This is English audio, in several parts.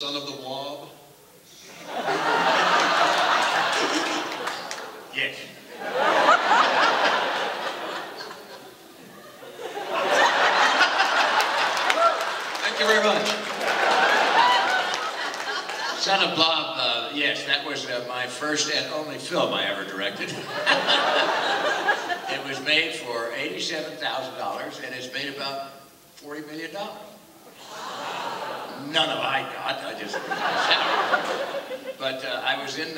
Son of the Blob? Yes. Thank you very much. Son of Blob, yes, that was my first and only film I ever directed. It was made for $87,000 and it's made about $40 million. None of I got, I just but I was in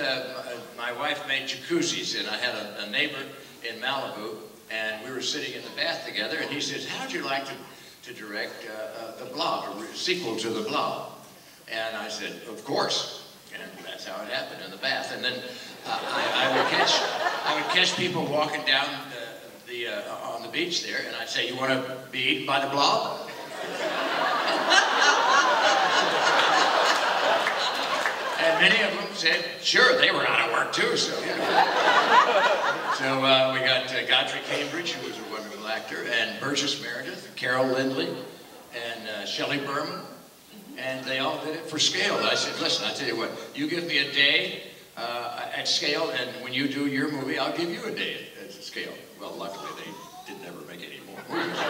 my wife made jacuzzis, and I had a neighbor in Malibu, and we were sitting in the bath together, and he says, how'd you like to direct the Blob, a sequel to the Blob? And I said, of course. And that's how it happened, in the bath. And then I would catch people walking down on the beach there, and I'd say, you want to be eaten by the Blob? And many of them said, sure, they were out of work too, so, you know. So we got Godfrey Cambridge, who was a wonderful actor, and Burgess Meredith, Carol Lindley, and Shelley Berman, and they all did it for scale. I said, listen, I tell you what, you give me a day at scale, and when you do your movie, I'll give you a day at scale. Well, luckily, they didn't ever make any more movies.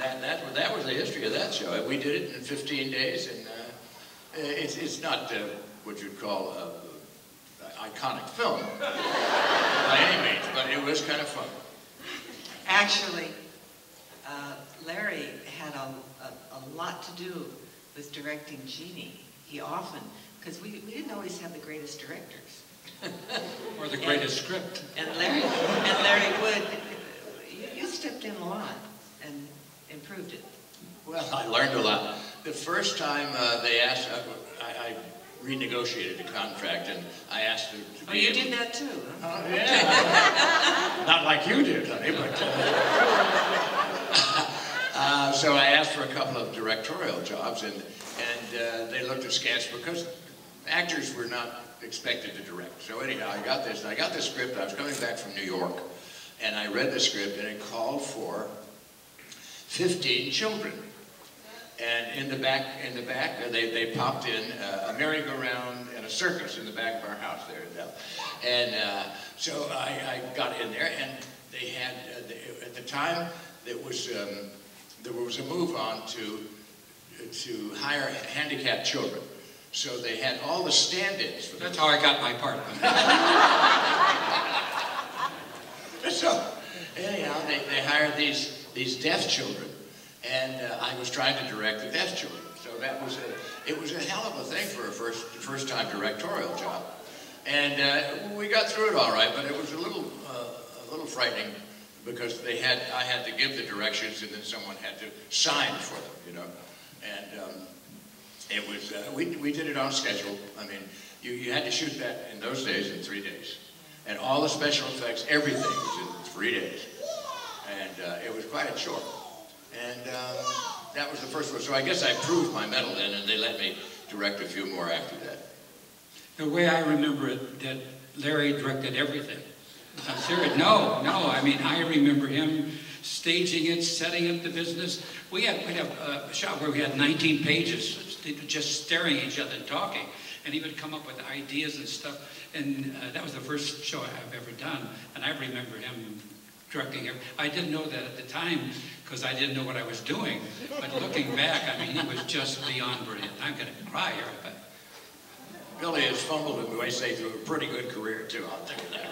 And that was the history of that show. We did it in 15 days, and it's not what you'd call an iconic film by any means, but it was kind of fun. Actually, Larry had a lot to do with directing Jeannie. He often, because we didn't always have the greatest directors. Or the greatest script. And Larry would, you stepped in a lot and improved it. Well, I learned a lot. The first time they asked, I renegotiated the contract, and I asked her to be... Oh, you did that too, huh? Yeah. Not like you did, honey, but... so I asked for a couple of directorial jobs, and they looked askance because actors were not expected to direct. So anyhow, I got this script. I was coming back from New York, and I read the script, and it called for 15 children. And in the back, they popped in a merry-go-round and a circus in the back of our house there in Dallas. And so I got in there, and they had, at the time, there was a move on to hire handicapped children. So they had all the stand-ins for them. That's how I got my part. So anyhow, they hired these deaf children. And I was trying to direct the deaf children, so it was a hell of a thing for a first-time directorial job, and we got through it all right. But it was a little frightening because I had to give the directions, and then someone had to sign for them, you know. And it was we did it on schedule. I mean, you had to shoot that in those days in 3 days, and all the special effects, everything was in 3 days, and it was quite a chore. And that was the first one. So I guess I proved my mettle then, and they let me direct a few more after that. The way I remember it, that Larry directed everything. I'm serious. No. I mean, I remember him staging it, setting up the business. We'd have a shot where we had 19 pages, just staring at each other and talking. And he would come up with ideas and stuff. And that was the first show I've ever done. And I remember him directing it. I didn't know that at the time because I didn't know what I was doing. But looking back, I mean, he was just beyond brilliant. I'm going to cry here, but... Billy has fumbled, as I say, through a pretty good career, too. I'll tell you that.